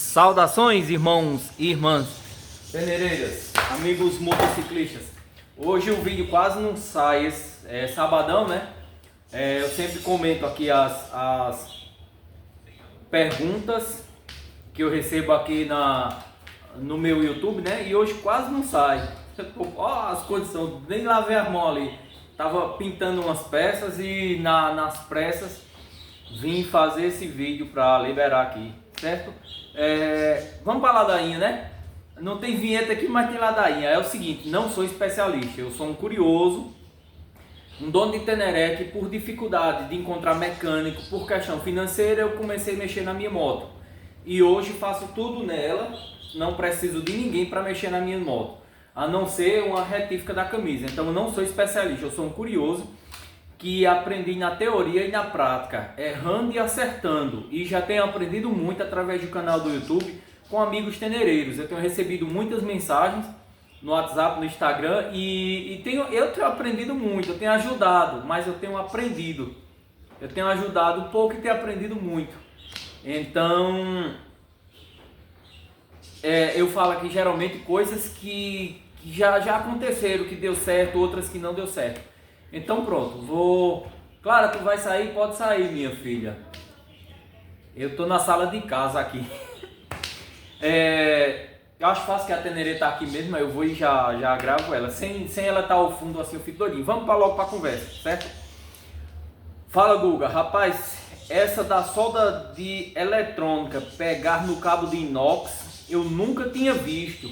Saudações, irmãos e irmãs peneireiras, amigos motociclistas. Hoje o vídeo quase não sai, é sabadão, né? Eu sempre comento aqui as perguntas que eu recebo aqui no meu YouTube, né? E hoje quase não sai. Ó, as condições, nem lavei a mão ali. Tava pintando umas peças e nas pressas vim fazer esse vídeo para liberar aqui, certo? Vamos para a ladainha, né? Não tem vinheta aqui, mas tem ladainha. É o seguinte, não sou especialista, eu sou um curioso, um dono de Teneré que por dificuldade de encontrar mecânico, por questão financeira, eu comecei a mexer na minha moto. E hoje faço tudo nela, não preciso de ninguém para mexer na minha moto, a não ser uma retífica da camisa. Então eu não sou especialista, eu sou um curioso que aprendi na teoria e na prática, errando e acertando, e já tenho aprendido muito através do canal do YouTube com amigos tenereiros. Eu tenho recebido muitas mensagens no WhatsApp, no Instagram, e eu tenho aprendido muito, eu tenho ajudado, mas eu tenho aprendido. Eu tenho ajudado um pouco e tenho aprendido muito. Então, eu falo aqui geralmente coisas que já aconteceram, que deu certo, outras que não deu certo. Então pronto, Clara, tu vai sair? Pode sair, minha filha. Eu tô na sala de casa aqui. Eu acho fácil que a Teneré tá aqui mesmo, eu vou e já gravo ela. Sem ela estar ao fundo assim, eu fico doidinho. Vamos logo pra conversa, certo? Fala, Guga. Rapaz, essa da solda de eletrônica pegar no cabo de inox, eu nunca tinha visto.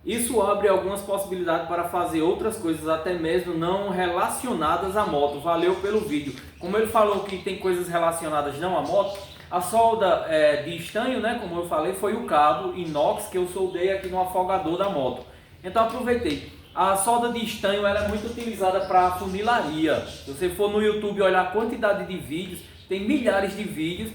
Isso abre algumas possibilidades para fazer outras coisas, até mesmo não relacionadas à moto. Valeu pelo vídeo. Como ele falou que tem coisas relacionadas não à moto, a solda de estanho, né, como eu falei, foi o cabo inox que eu soldei aqui no afogador da moto. Então aproveitei. A solda de estanho ela é muito utilizada para funilaria. Se você for no YouTube olhar a quantidade de vídeos, tem milhares de vídeos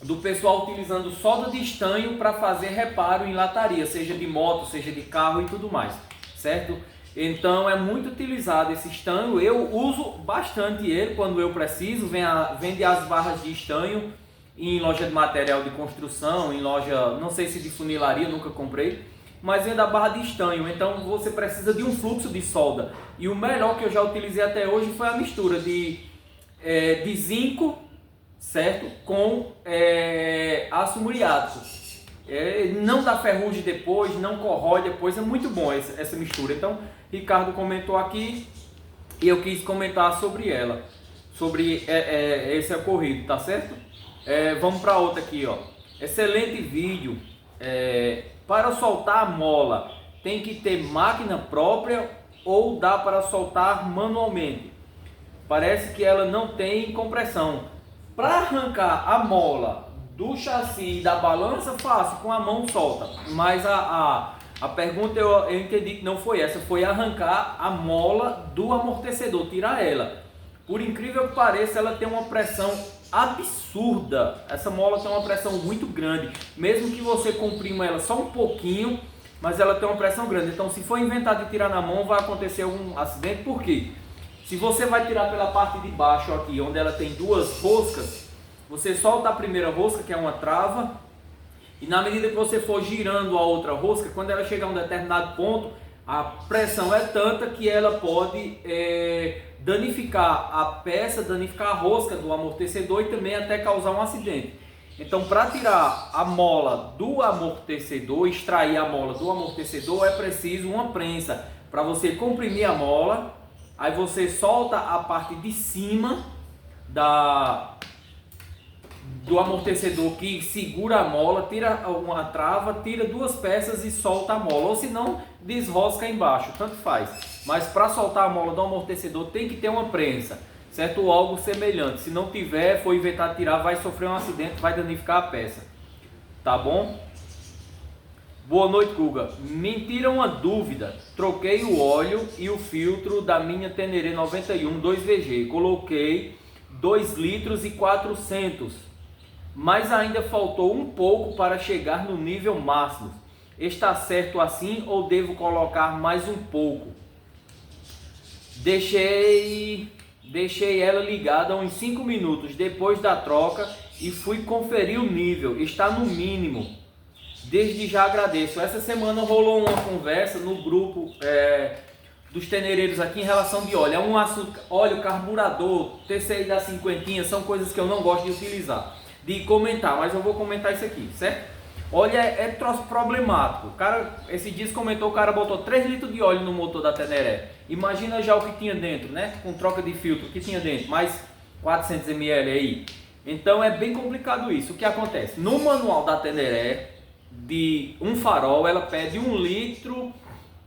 do pessoal utilizando solda de estanho para fazer reparo em lataria, seja de moto, seja de carro e tudo mais, certo? Então é muito utilizado esse estanho, eu uso bastante ele quando eu preciso. Vende as barras de estanho em loja de material de construção, em loja, não sei se de funilaria, nunca comprei, mas vende a barra de estanho. Então você precisa de um fluxo de solda, e o melhor que eu já utilizei até hoje foi a mistura de zinco, certo, com aço muriático. Não dá ferrugem depois, não corrói depois, é muito bom essa mistura. Então Ricardo comentou aqui e eu quis comentar sobre ela, sobre esse ocorrido, tá certo? Vamos para outra aqui, ó. Excelente vídeo. Para soltar a mola tem que ter máquina própria ou dá para soltar manualmente? Parece que ela não tem compressão. Para arrancar a mola do chassi e da balança, fácil, com a mão solta. Mas a pergunta eu entendi que não foi essa, foi arrancar a mola do amortecedor, tirar ela. Por incrível que pareça, ela tem uma pressão absurda. Essa mola tem uma pressão muito grande. Mesmo que você comprima ela só um pouquinho, mas ela tem uma pressão grande. Então se for inventar de tirar na mão, vai acontecer algum acidente. Por quê? Se você vai tirar pela parte de baixo aqui, onde ela tem duas roscas, você solta a primeira rosca, que é uma trava, e na medida que você for girando a outra rosca, quando ela chegar a um determinado ponto, a pressão é tanta que ela pode danificar a peça, danificar a rosca do amortecedor e também até causar um acidente. Então, para tirar a mola do amortecedor, extrair a mola do amortecedor, é preciso uma prensa para você comprimir a mola. Aí você solta a parte de cima do amortecedor que segura a mola, tira uma trava, tira duas peças e solta a mola. Ou se não, desrosca embaixo, tanto faz. Mas para soltar a mola do amortecedor tem que ter uma prensa, certo? Ou algo semelhante. Se não tiver, for inventar tirar, vai sofrer um acidente, vai danificar a peça. Tá bom? Boa noite, Guga. Me tira uma dúvida. Troquei o óleo e o filtro da minha Teneré 91 2VG. Coloquei 2 litros e 400, mas ainda faltou um pouco para chegar no nível máximo. Está certo assim ou devo colocar mais um pouco? Deixei deixei ela ligada uns 5 minutos depois da troca e fui conferir o nível, está no mínimo. Desde já agradeço. Essa semana rolou uma conversa no grupo dos teneireiros aqui em relação de óleo. É um assunto, óleo, carburador, TCI da cinquentinha, são coisas que eu não gosto de utilizar, de comentar, mas eu vou comentar isso aqui, certo? Óleo é troço problemático. O cara, esses dias comentou, o cara botou 3 litros de óleo no motor da Teneré. Imagina já o que tinha dentro, né? Com troca de filtro, o que tinha dentro, mais 400 ml aí. Então é bem complicado isso. O que acontece? No manual da Teneré, de um farol, ela pede 1 litro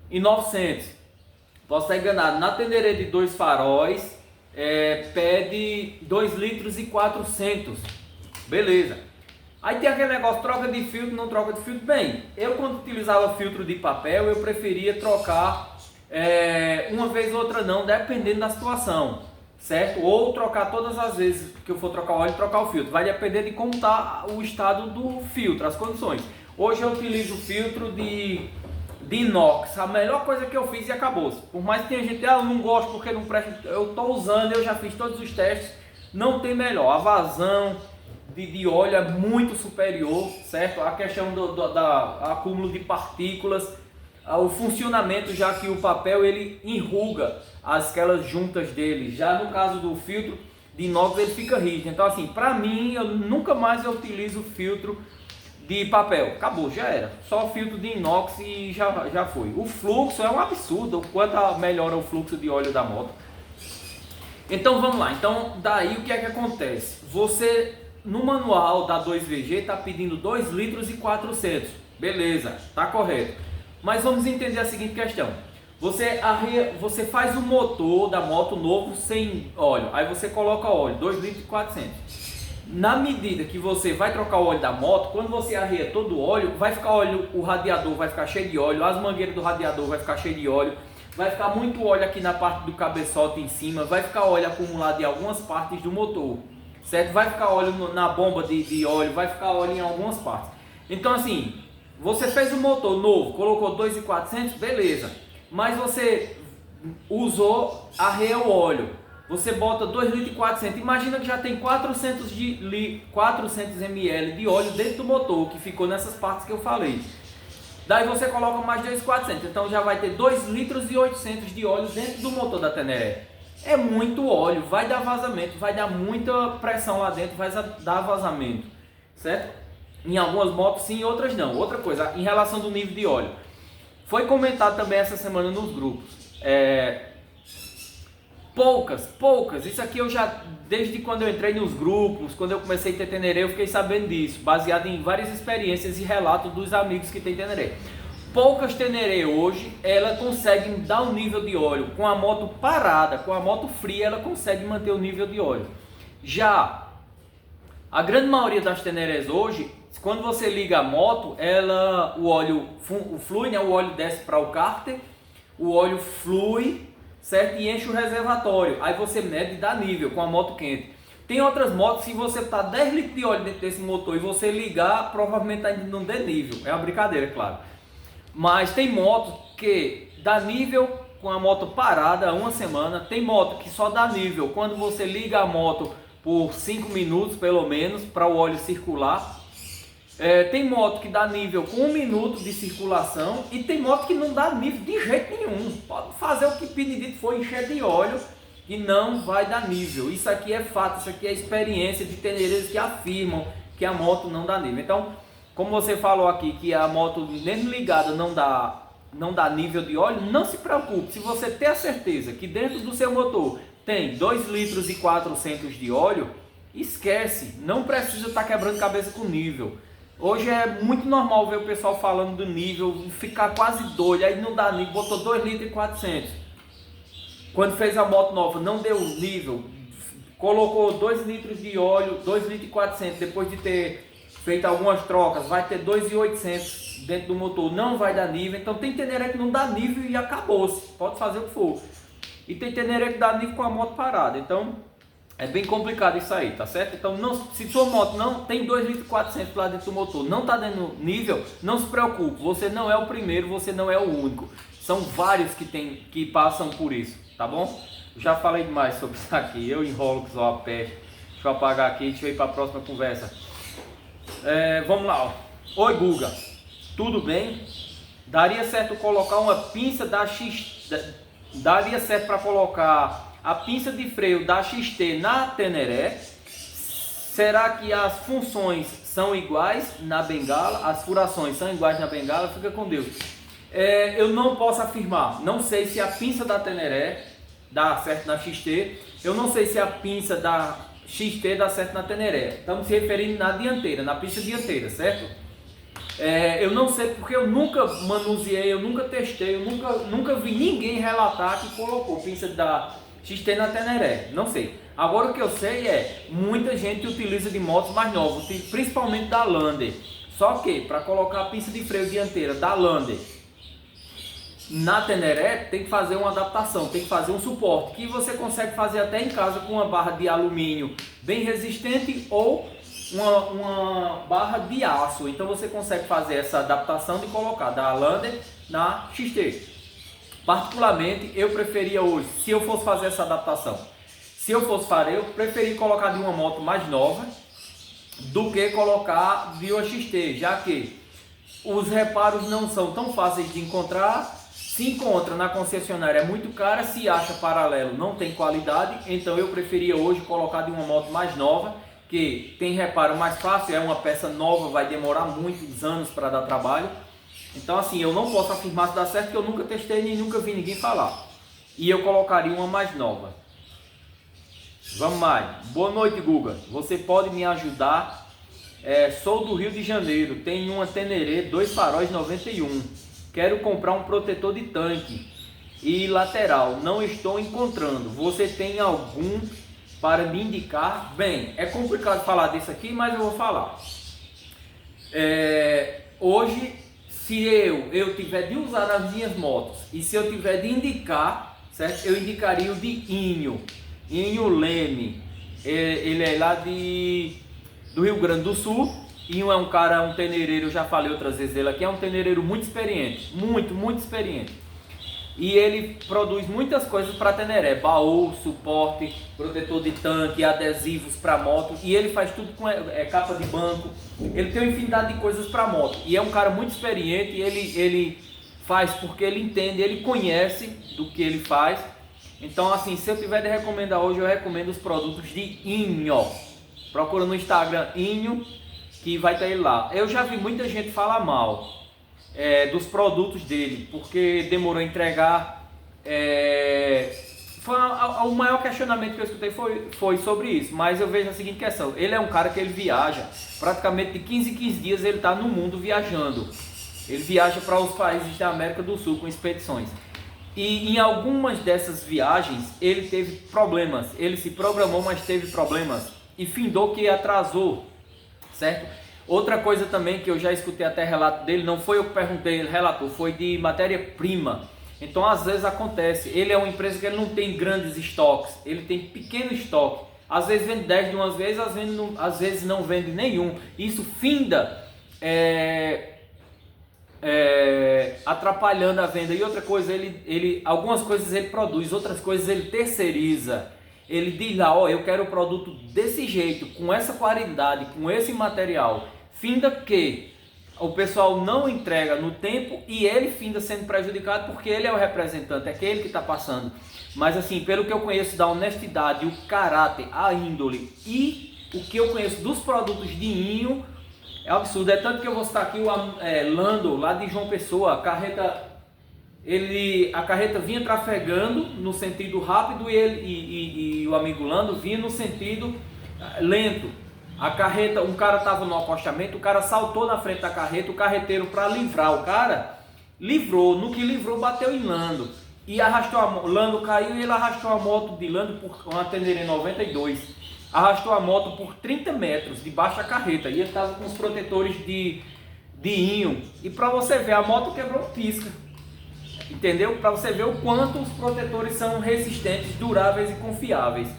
e 900. Posso estar enganado. Na Teneré de 2 faróis, pede 2 litros e 400. Beleza. Aí tem aquele negócio, troca de filtro, não troca de filtro. Bem, eu quando utilizava filtro de papel, eu preferia trocar uma vez ou outra não, dependendo da situação, certo? Ou trocar todas as vezes que eu for trocar o óleo, trocar o filtro. Vai depender de como está o estado do filtro, as condições. Hoje eu utilizo filtro de inox, a melhor coisa que eu fiz e acabou-se. Por mais que tenha gente, eu não gosto porque não presta, eu estou usando, eu já fiz todos os testes, não tem melhor. A vazão de óleo é muito superior, certo? A questão do acúmulo de partículas, o funcionamento, já que o papel ele enruga aquelas juntas dele. Já no caso do filtro de inox ele fica rígido. Então assim, para mim, eu nunca mais utilizo filtro de papel. Acabou, já era. Só filtro de inox e já foi. O fluxo é um absurdo, o quanto melhora o fluxo de óleo da moto. Então vamos lá. Então daí o que é que acontece? Você no manual da 2VG está pedindo 2 litros e 400. Beleza, tá correto. Mas vamos entender a seguinte questão. Você faz o motor da moto novo sem óleo. Aí você coloca óleo, 2 litros e 400. Na medida que você vai trocar o óleo da moto, quando você arreia todo o óleo, vai ficar óleo, o radiador vai ficar cheio de óleo, as mangueiras do radiador vai ficar cheio de óleo, vai ficar muito óleo aqui na parte do cabeçote em cima, vai ficar óleo acumulado em algumas partes do motor, certo? Vai ficar óleo na bomba de óleo, vai ficar óleo em algumas partes. Então assim, você fez um motor novo, colocou 2.400, beleza, mas você usou, arreia o óleo, você bota 2 litros e 400, imagina que já tem 400 ml de óleo dentro do motor, que ficou nessas partes que eu falei. Daí você coloca mais 2.400, então já vai ter 2 litros e 800 de óleo dentro do motor da Teneré. É muito óleo, vai dar vazamento, vai dar muita pressão lá dentro, vai dar vazamento, certo? Em algumas motos sim, em outras não. Outra coisa, em relação do nível de óleo, foi comentado também essa semana nos grupos, poucas, isso aqui eu já, desde quando eu entrei nos grupos, quando eu comecei a ter Teneré, eu fiquei sabendo disso, baseado em várias experiências e relatos dos amigos que tem Teneré. Poucas Teneré hoje, ela consegue dar um nível de óleo, com a moto parada, com a moto fria, ela consegue manter o nível de óleo. Já a grande maioria das Tenerés hoje, quando você liga a moto, o óleo flui, né? O óleo desce para o cárter, o óleo flui, certo? E enche o reservatório. Aí você mede e dá nível com a moto quente. Tem outras motos, se você botar 10 litros de óleo dentro desse motor e você ligar, provavelmente ainda não dê nível. É uma brincadeira, claro. Mas tem motos que dá nível com a moto parada uma semana. Tem moto que só dá nível quando você liga a moto por 5 minutos, pelo menos, para o óleo circular. Tem moto que dá nível com 1 minuto de circulação e tem moto que não dá nível de jeito nenhum. Pode fazer o que Benedito for, encher de óleo e não vai dar nível. Isso aqui é fato, isso aqui é experiência de teneireiros que afirmam que a moto não dá nível. Então, como você falou aqui que a moto mesmo ligada não dá nível de óleo, não se preocupe. Se você ter a certeza que dentro do seu motor tem 2 litros e 400 de óleo, esquece, não precisa estar quebrando cabeça com nível. Hoje é muito normal ver o pessoal falando do nível, ficar quase doido, aí não dá nível, botou 2 litros e 400. Quando fez a moto nova, não deu nível, colocou 2 litros de óleo, 2 litros e 400, depois de ter feito algumas trocas, vai ter 2.800 dentro do motor, não vai dar nível. Então tem Teneré que não dá nível e acabou-se, pode fazer o que for. E tem Teneré que dá nível com a moto parada, então é bem complicado isso aí, tá certo? Então se sua moto não tem 2 litros e 400 lá dentro do motor, não está dando nível, não se preocupe, você não é o primeiro, você não é o único. São vários que passam por isso, tá bom? Já falei demais sobre isso aqui. Eu enrolo que só a peste. Deixa eu apagar aqui, deixa eu ir para a próxima conversa. Vamos lá. Ó. Oi, Guga. Tudo bem? Daria certo colocar uma pinça da X... Daria certo para colocar a pinça de freio da XT na Teneré? Será que as funções são iguais na bengala? As furações são iguais na bengala? Fica com Deus. Eu não posso afirmar. Não sei se a pinça da Teneré dá certo na XT. Eu não sei se a pinça da XT dá certo na Teneré. Estamos se referindo na dianteira, na pista dianteira, certo? Eu não sei porque eu nunca manuseei, eu nunca testei, eu nunca vi ninguém relatar que colocou pinça da XT na Teneré. Não sei. Agora o que eu sei muita gente utiliza de motos mais novas, principalmente da Lander. Só que para colocar a pinça de freio dianteira da Lander na Teneré tem que fazer uma adaptação, tem que fazer um suporte que você consegue fazer até em casa com uma barra de alumínio bem resistente ou uma barra de aço. Então você consegue fazer essa adaptação de colocar da Lander na XT. Particularmente eu preferia hoje, se eu fosse fazer essa adaptação, eu preferia colocar de uma moto mais nova do que colocar de uma XT, já que os reparos não são tão fáceis de encontrar. Se encontra na concessionária é muito cara, se acha paralelo não tem qualidade. Então eu preferia hoje colocar de uma moto mais nova, que tem reparo mais fácil, é uma peça nova, vai demorar muitos anos para dar trabalho. Então assim, eu não posso afirmar se dá certo, porque eu nunca testei nem nunca vi ninguém falar. E eu colocaria uma mais nova. Vamos mais. Boa noite, Guga. Você pode me ajudar? Sou do Rio de Janeiro, tenho uma Teneré 2 faróis 91. Quero comprar um protetor de tanque e lateral, não estou encontrando. Você tem algum para me indicar? Bem, é complicado falar disso aqui, mas eu vou falar. Hoje, se eu tiver de usar nas minhas motos e se eu tiver de indicar, certo? Eu indicaria o de Inho Leme. Ele é lá do Rio Grande do Sul. Inho é um teneireiro, eu já falei outras vezes dele aqui, é um teneireiro muito experiente, muito experiente. E ele produz muitas coisas para Teneré, baú, suporte, protetor de tanque, adesivos para moto, e ele faz tudo com capa de banco. Ele tem uma infinidade de coisas para moto, e é um cara muito experiente, e ele faz porque ele entende, ele conhece do que ele faz. Então assim, se eu tiver de recomendar hoje, eu recomendo os produtos de Inho. Procura no Instagram Inho, que vai ter ele lá. Eu já vi muita gente falar mal dos produtos dele, porque demorou a entregar. O maior questionamento que eu escutei foi sobre isso, mas eu vejo a seguinte questão: ele é um cara que ele viaja, praticamente de 15 em 15 dias ele está no mundo viajando. Ele viaja para os países da América do Sul com expedições. E em algumas dessas viagens ele teve problemas, ele se programou, mas teve problemas e findou que atrasou, certo? Outra coisa também que eu já escutei até relato dele, não foi eu que perguntei, ele relatou, foi de matéria-prima. Então às vezes acontece, ele é uma empresa que ele não tem grandes estoques, ele tem pequeno estoque. Às vezes vende 10 de uma vez, às vezes não vende nenhum. Isso finda atrapalhando a venda. E outra coisa, algumas coisas ele produz, outras coisas ele terceiriza. Ele diz lá, eu quero o produto desse jeito, com essa qualidade, com esse material. Finda que o pessoal não entrega no tempo e ele finda sendo prejudicado porque ele é o representante, é aquele que está passando. Mas assim, pelo que eu conheço da honestidade, o caráter, a índole e o que eu conheço dos produtos de Inho, é absurdo. É tanto que eu vou citar aqui o Lando, lá de João Pessoa, a carreta vinha trafegando no sentido rápido e o amigo Lando vinha no sentido lento. A carreta, um cara estava no acostamento, o cara saltou na frente da carreta, o carreteiro, para livrar o cara, livrou, no que livrou bateu em Lando e arrastou Lando caiu e ele arrastou a moto de Lando por uma Teneré 92, arrastou a moto por 30 metros debaixo da carreta e ele estava com os protetores de Inho, e para você ver, a moto quebrou pisca. Entendeu? Para você ver o quanto os protetores são resistentes, duráveis e confiáveis.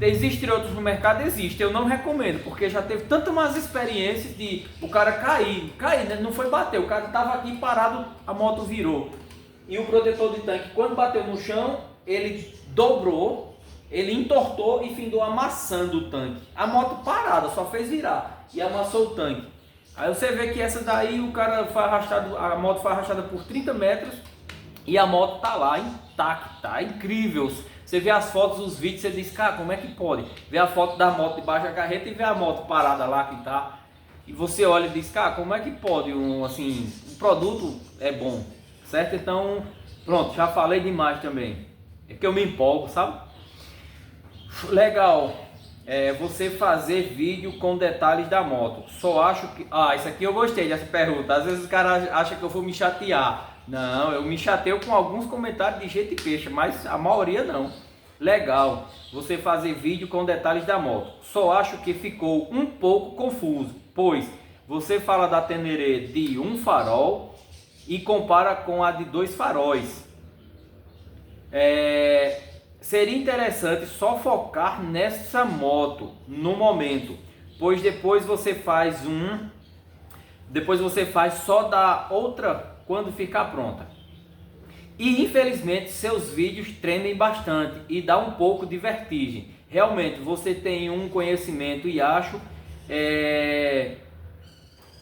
Existem outros no mercado? Existe. Eu não recomendo, porque já teve tantas mais experiências de o cara cair, né? Não foi bater, o cara estava aqui parado, a moto virou. E o protetor de tanque, quando bateu no chão, ele dobrou, ele entortou e findou amassando o tanque. A moto parada, só fez virar e amassou o tanque. Aí você vê que essa daí o cara foi arrastado, a moto foi arrastada por 30 metros e a moto tá lá intacta, incrível. Você vê as fotos, os vídeos, você diz, cara, como é que pode? Vê a foto da moto debaixo da carreta e vê a moto parada lá que tá. E você olha e diz, cara, como é que pode? Assim, o produto é bom, certo? Então, pronto, já falei demais também. É que eu me empolgo, sabe? Legal. Você fazer vídeo com detalhes da moto. Só acho que... isso aqui eu gostei dessa pergunta. Às vezes os caras acham que eu vou me chatear. Não, eu me chateio com alguns comentários de jeito e peixe, mas a maioria não. Legal. Você fazer vídeo com detalhes da moto. Só acho que ficou um pouco confuso, pois você fala da Tenere de um farol e compara com a de 2 faróis. Seria interessante só focar nessa moto no momento, pois depois você faz só da outra quando ficar pronta. E infelizmente seus vídeos tremem bastante e dá um pouco de vertigem. Realmente você tem um conhecimento e acho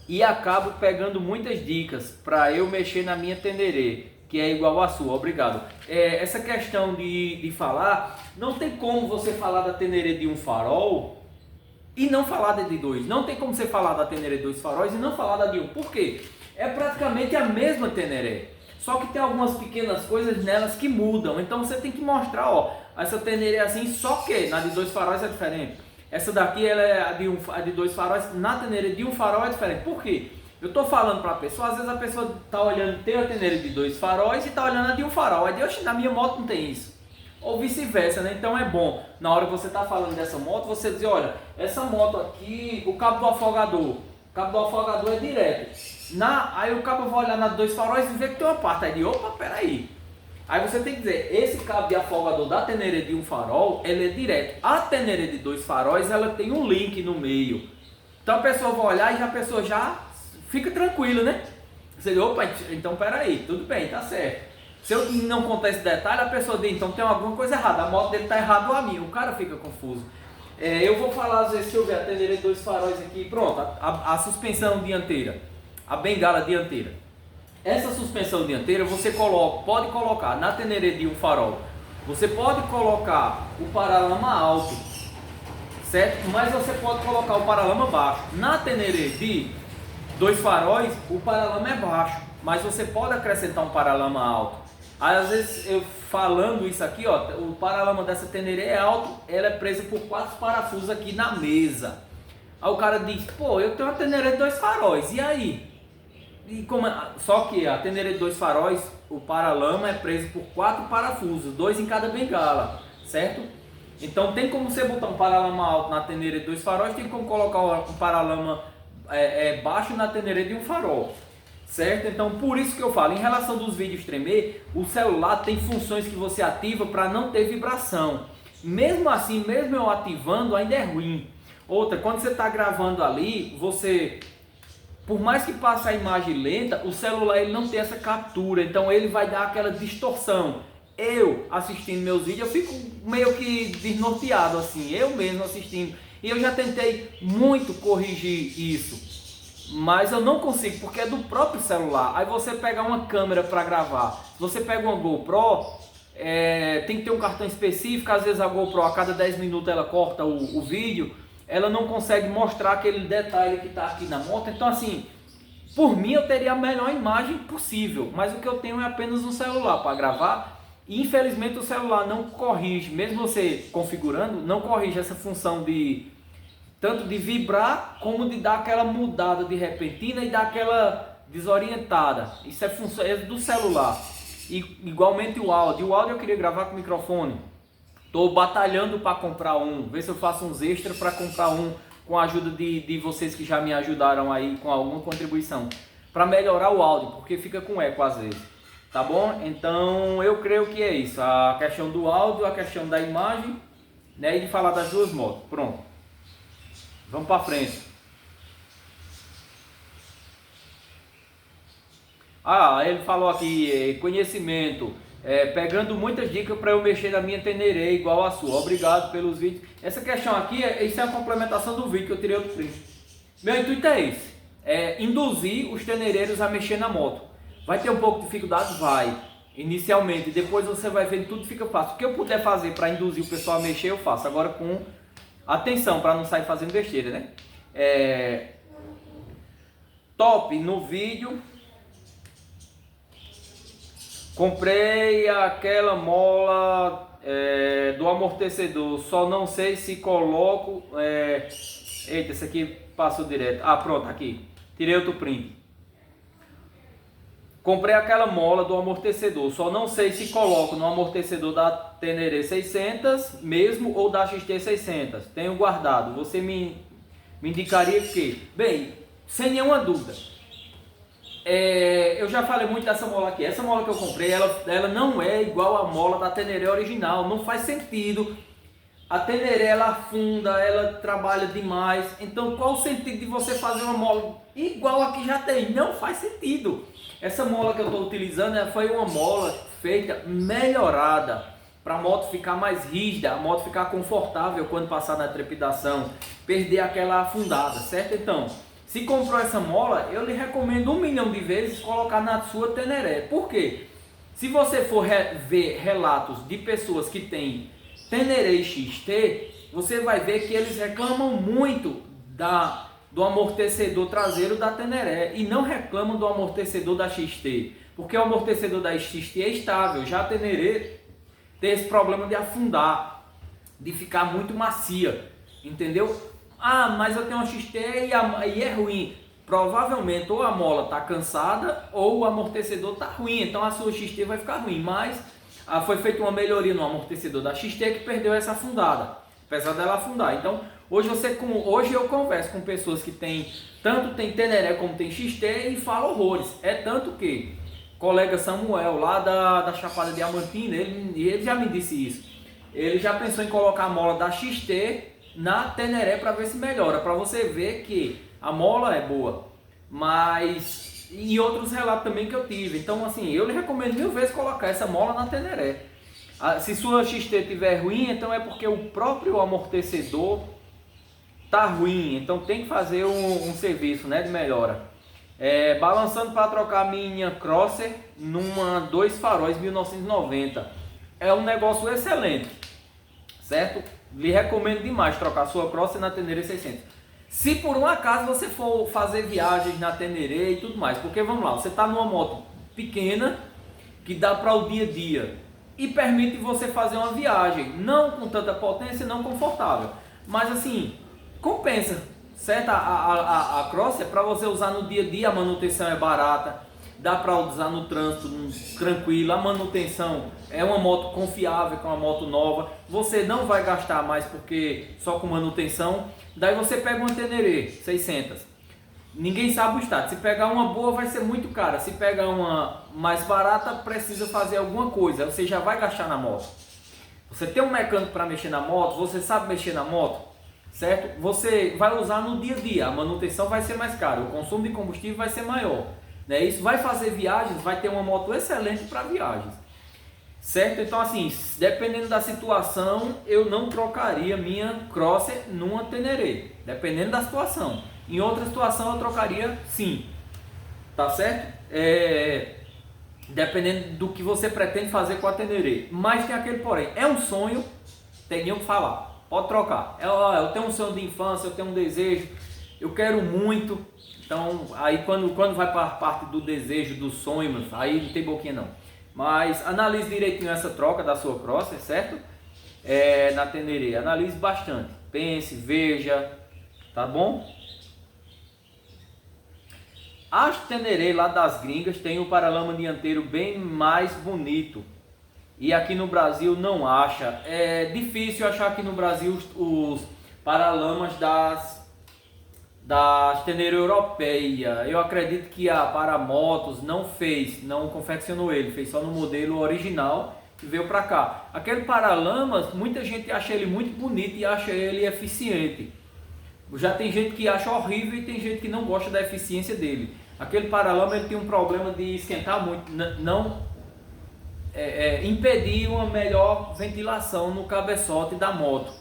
e acabo pegando muitas dicas para eu mexer na minha Tenere, que é igual à sua. Obrigado. Essa questão de falar, não tem como você falar da Tenere de um farol e não falar da de 2. Não tem como você falar da Tenere de 2 faróis e não falar da de 1. Por quê? É praticamente a mesma Tenere, só que tem algumas pequenas coisas nelas que mudam. Então você tem que mostrar, ó, essa Tenere é assim, só que na de 2 faróis é diferente. Essa daqui ela é a de 2 faróis, na Tenere de um farol é diferente. Por quê? Eu estou falando para a pessoa, às vezes a pessoa está olhando, tem a Tenere de 2 faróis e está olhando a de um farol. Aí Deus, na minha moto não tem isso. Ou vice-versa, né? Então é bom, na hora que você está falando dessa moto, você dizer, olha, essa moto aqui, o cabo do afogador é direto. Aí o cabo vai olhar na de 2 faróis e vê que tem uma parte. Aí de, opa, peraí. Aí você tem que dizer, esse cabo de afogador da Tenere de um farol, ele é direto. A Tenere de 2 faróis, ela tem um link no meio. Então a pessoa vai olhar e a pessoa já fica tranquilo, né? Você diz, opa, então peraí, tudo bem, tá certo. Se eu não contar esse detalhe, a pessoa diz, então tem alguma coisa errada, a moto dele tá errada ou a minha. O cara fica confuso. Eu vou falar, às vezes, se eu ver a Tenere de 2 faróis aqui, pronto, a suspensão dianteira, a bengala dianteira. Essa suspensão dianteira você pode colocar na Tenere de um farol. Você pode colocar o paralama alto, certo? Mas você pode colocar o paralama baixo. Na Tenere de 2 faróis, o paralama é baixo, mas você pode acrescentar um paralama alto. Às vezes, eu falando isso aqui, ó, o paralama dessa Tenere é alto, ela é presa por 4 parafusos aqui na mesa. Aí o cara diz, pô, eu tenho uma Tenere de 2 faróis, e aí? Só que a Tenere de 2 faróis, o paralama é preso por 4 parafusos, 2 em cada bengala, certo? Então tem como você botar um paralama alto na Tenere de 2 faróis, tem como colocar um paralama baixo na Tenere de um farol, certo? Então por isso que eu falo, em relação dos vídeos tremer, o celular tem funções que você ativa para não ter vibração. Mesmo assim, mesmo eu ativando, ainda é ruim. Outra, quando você está gravando ali, por mais que passe a imagem lenta, o celular ele não tem essa captura, então ele vai dar aquela distorção. Eu assistindo meus vídeos, eu fico meio que desnorteado assim, eu mesmo assistindo. E eu já tentei muito corrigir isso, mas eu não consigo, porque é do próprio celular. Aí você pega uma câmera para gravar, se você pega uma GoPro, tem que ter um cartão específico, às vezes a GoPro a cada 10 minutos ela corta o vídeo, ela não consegue mostrar aquele detalhe que está aqui na moto. Então assim, por mim eu teria a melhor imagem possível, mas o que eu tenho é apenas um celular para gravar. E infelizmente o celular não corrige, mesmo você configurando, não corrige essa função tanto de vibrar como de dar aquela mudada de repentina e dar aquela desorientada. Isso é função do celular. E igualmente o áudio eu queria gravar com microfone. Estou batalhando para comprar ver se eu faço uns extras para comprar com a ajuda de vocês que já me ajudaram aí com alguma contribuição, para melhorar o áudio, porque fica com eco às vezes. Tá bom? Então eu creio que é isso. A questão do áudio, a questão da imagem, né? E de falar das duas motos. Pronto. Vamos para frente. Ele falou aqui, conhecimento. pegando muitas dicas para eu mexer na minha Teneré igual a sua. Obrigado pelos vídeos. Essa questão aqui, isso é a complementação do vídeo que eu tirei outro print. Meu intuito é esse, induzir os tenereiros a mexer na moto. Vai ter um pouco de dificuldade? Vai, inicialmente. Depois você vai ver que tudo fica fácil. O que eu puder fazer para induzir o pessoal a mexer, eu faço. Agora com atenção, para não sair fazendo besteira, né? Top no vídeo. Comprei aquela mola do amortecedor, só não sei se coloco. Eita, esse aqui passou direto. Ah, pronto, aqui. Tirei outro print. Comprei aquela mola do amortecedor, só não sei se coloco no amortecedor da Teneré 600 mesmo ou da XT 600. Tenho guardado. Você me indicaria que? Bem, sem nenhuma dúvida. Eu já falei muito dessa mola aqui. Essa mola que eu comprei, ela não é igual a mola da Teneré original. Não faz sentido. A Teneré, ela afunda, ela trabalha demais. Então, qual o sentido de você fazer uma mola igual a que já tem? Não faz sentido. Essa mola que eu estou utilizando foi uma mola feita, melhorada, para a moto ficar mais rígida, a moto ficar confortável quando passar na trepidação, perder aquela afundada, certo? Então, se comprou essa mola, eu lhe recomendo 1 milhão de vezes colocar na sua Teneré. Por quê? Se você for ver relatos de pessoas que têm Teneré XT, você vai ver que eles reclamam muito do amortecedor traseiro da Teneré e não reclamam do amortecedor da XT, porque o amortecedor da XT é estável. Já a Teneré tem esse problema de afundar, de ficar muito macia, entendeu? Ah, mas eu tenho uma XT e é ruim. Provavelmente ou a mola está cansada ou o amortecedor está ruim, então a sua XT vai ficar ruim. Mas foi feita uma melhoria no amortecedor da XT que perdeu essa afundada, apesar dela afundar. Então hoje eu converso com pessoas que tanto tem Teneré como tem XT e falam horrores. É tanto que colega Samuel lá da Chapada Diamantina, ele já me disse isso. Ele já pensou em colocar a mola da XT na Teneré para ver se melhora, para você ver que a mola é boa. Mas e outros relatos também que eu tive. Então assim, eu lhe recomendo 1000 vezes colocar essa mola na Teneré. Se sua XT estiver ruim, então é porque o próprio amortecedor tá ruim, então tem que fazer um serviço, né, de melhora. Balançando para trocar minha Crosser numa 2 faróis 1990. É um negócio excelente, certo? Lhe recomendo demais trocar sua Crosser na Teneré 600. Se por um acaso você for fazer viagens na Teneré e tudo mais, porque vamos lá, você está numa moto pequena que dá para o dia a dia e permite você fazer uma viagem, não com tanta potência, não confortável, mas assim, compensa, certo? A Crosser para você usar no dia a dia, a manutenção é barata, dá para usar no trânsito tranquilo, a manutenção é uma moto confiável, é uma moto nova, você não vai gastar mais porque só com manutenção. Daí você pega uma Teneré 600, ninguém sabe o estado, se pegar uma boa vai ser muito cara, se pegar uma mais barata precisa fazer alguma coisa, você já vai gastar na moto. Você tem um mecânico para mexer na moto, você sabe mexer na moto, certo? Você vai usar no dia a dia, a manutenção vai ser mais cara, o consumo de combustível vai ser maior, né? Isso vai fazer viagens, vai ter uma moto excelente para viagens, certo? Então assim, dependendo da situação, eu não trocaria minha Crosser numa Teneré, dependendo da situação. Em outra situação eu trocaria sim, tá certo? Dependendo do que você pretende fazer com a Teneré. Mas tem aquele porém, é um sonho, tem nem o que falar, pode trocar. Eu tenho um sonho de infância, eu tenho um desejo, eu quero muito. Então aí quando vai para a parte do desejo, do sonho, aí não tem boquinha não. Mas analise direitinho essa troca da sua Crosser, certo? Na Teneré, analise bastante, pense, veja, tá bom? As Teneré lá das gringas tem o paralama dianteiro bem mais bonito e aqui no Brasil não acha. É difícil achar aqui no Brasil os paralamas das Teneré europeia. Eu acredito que a Paramotos não confeccionou ele, fez só no modelo original e veio para cá. Aquele paralama, muita gente acha ele muito bonito e acha ele eficiente. Já tem gente que acha horrível e tem gente que não gosta da eficiência dele. Aquele paralama ele tem um problema de esquentar muito, impedir uma melhor ventilação no cabeçote da moto,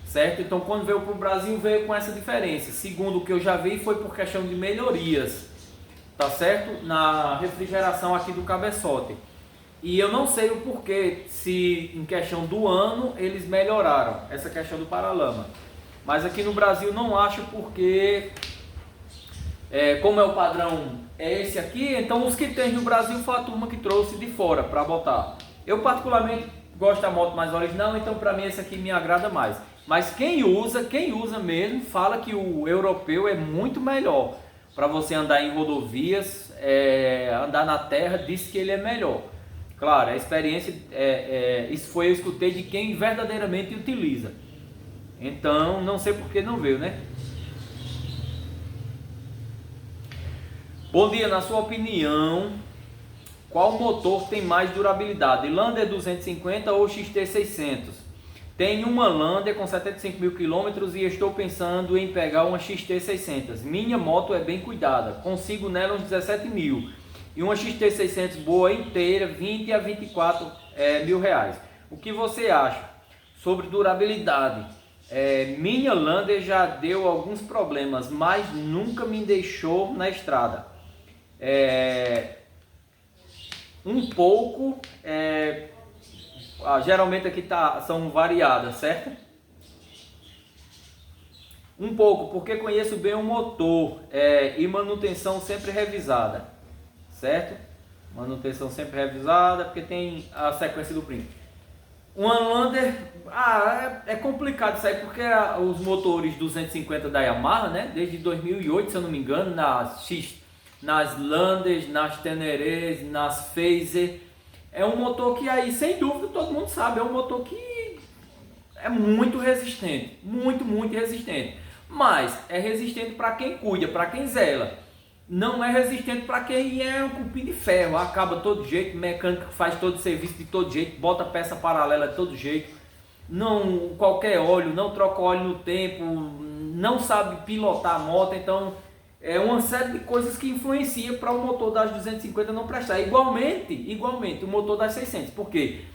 certo? Então quando veio para o Brasil veio com essa diferença. Segundo o que eu já vi foi por questão de melhorias, tá certo? Na refrigeração aqui do cabeçote. E eu não sei o porquê, se em questão do ano eles melhoraram essa questão do paralama. Mas aqui no Brasil não acho porque, como é o padrão é esse aqui, então os que tem no Brasil foi a turma que trouxe de fora para botar. Eu particularmente gosto da moto mais original, então para mim esse aqui me agrada mais. Mas quem usa mesmo, fala que o europeu é muito melhor. Para você andar em rodovias, andar na terra, diz que ele é melhor. Claro, a experiência, isso eu escutei de quem verdadeiramente utiliza. Então, não sei por que não veio, né? Bom dia, na sua opinião, qual motor tem mais durabilidade? Lander 250 ou XT600? Tenho uma Lander com 75 mil quilômetros e estou pensando em pegar uma XT600. Minha moto é bem cuidada, consigo nela uns 17 mil. E uma XT600 boa inteira, 20 a 24 mil reais. O que você acha sobre durabilidade? Minha Lander já deu alguns problemas, mas nunca me deixou na estrada. Um pouco, geralmente aqui são variadas, certo? Um pouco, porque conheço bem o motor e manutenção sempre revisada. Certo? Manutenção sempre revisada, porque tem a sequência do print. Uma Lander, é complicado isso aí, porque os motores 250 da Yamaha, né, desde 2008, se eu não me engano, nas Landers, nas Tenerés, nas Phaser, é um motor que aí, sem dúvida, todo mundo sabe, é um motor que é muito resistente, muito resistente, mas é resistente para quem cuida, para quem zela. Não é resistente para quem é um cupim de ferro, acaba todo jeito, mecânico faz todo serviço de todo jeito, bota peça paralela de todo jeito, não qualquer óleo, não troca óleo no tempo, não sabe pilotar a moto, então é uma série de coisas que influencia para o motor das 250 não prestar. Igualmente o motor das 600, porque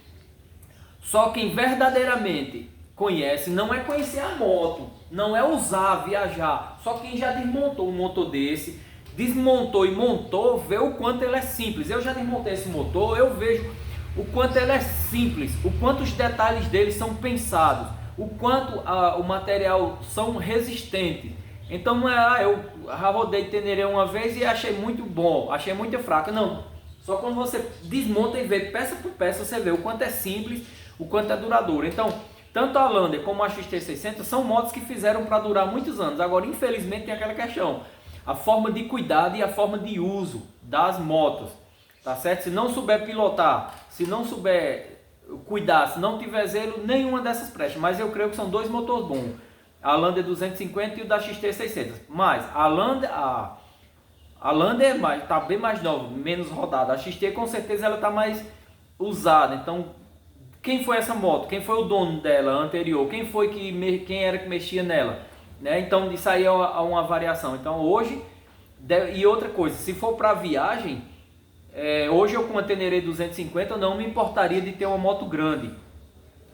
só quem verdadeiramente conhece, não é conhecer a moto, não é usar, viajar, só quem já desmontou um motor desse, desmontou e montou, vê o quanto ele é simples. Eu já desmontei esse motor, eu vejo o quanto ele é simples, o quanto os detalhes dele são pensados, o quanto o material são resistentes. Então não é, eu já rodei Teneré uma vez e achei muito bom, achei muito fraca, não. Só quando você desmonta e vê peça por peça, você vê o quanto é simples, o quanto é duradouro. Então, tanto a Lander como a XT600 são motos que fizeram para durar muitos anos. Agora, infelizmente, tem aquela questão, a forma de cuidado e a forma de uso das motos, tá certo? Se não souber pilotar, se não souber cuidar, se não tiver zelo, nenhuma dessas presta. Mas eu creio que são dois motores bons, a Lander 250 e o da XT600. Mas a Lander tá bem mais nova, menos rodada. A XT com certeza ela tá mais usada. Então, quem foi essa moto? Quem foi o dono dela anterior? Quem era que mexia nela? Né? Então isso aí é uma variação. Então hoje, e outra coisa, se for para viagem, hoje eu com uma Teneré 250 eu não me importaria de ter uma moto grande.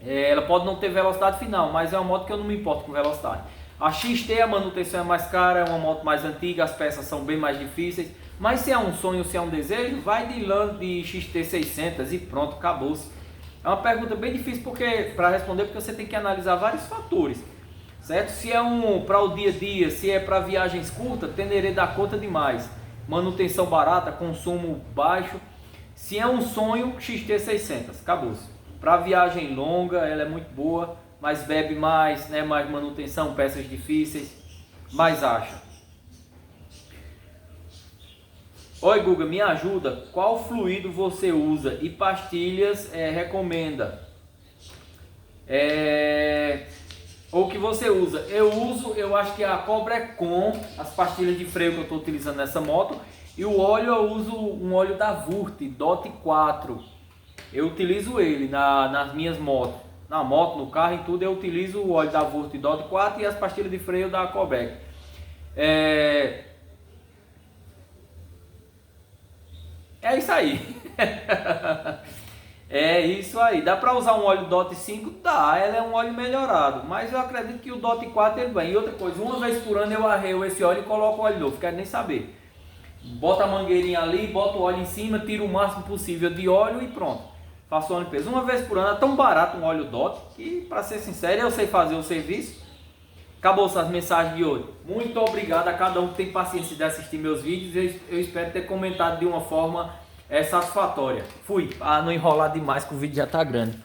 Ela pode não ter velocidade final, mas é uma moto que eu não me importo com velocidade. A XT, a manutenção é mais cara, é uma moto mais antiga, as peças são bem mais difíceis, mas se é um sonho, se é um desejo, vai de XT600 e pronto, acabou-se. É uma pergunta bem difícil para responder, porque você tem que analisar vários fatores. Certo? Se é para o dia a dia, se é para viagens curtas, Teneré dá conta demais. Manutenção barata, consumo baixo. Se é um sonho, XT600, acabou-se. Para viagem longa, ela é muito boa, mas bebe mais, né? Mais manutenção, peças difíceis, mais acha. Oi Guga, me ajuda, qual fluido você usa e pastilhas recomenda? Ou que você usa? Eu acho que a Cobrecon, as pastilhas de freio que eu estou utilizando nessa moto, e o óleo eu uso um óleo da Vurt, DOT 4. Eu utilizo ele nas minhas motos. Na moto, no carro, em tudo eu utilizo o óleo da Vurt DOT 4 e as pastilhas de freio da Cobrec. É isso aí. É isso aí. Dá para usar um óleo DOT 5? Dá, ela é um óleo melhorado. Mas eu acredito que o DOT 4 ele vai. E outra coisa, uma vez por ano eu arreio esse óleo e coloco óleo novo. Quero nem saber. Bota a mangueirinha ali, bota o óleo em cima, tira o máximo possível de óleo e pronto. Faço uma limpeza. Uma vez por ano é tão barato um óleo DOT que, para ser sincero, eu sei fazer o serviço. Acabou essas mensagens de hoje. Muito obrigado a cada um que tem paciência de assistir meus vídeos. Eu espero ter comentado de uma forma satisfatória. Fui, para não enrolar demais que o vídeo já está grande.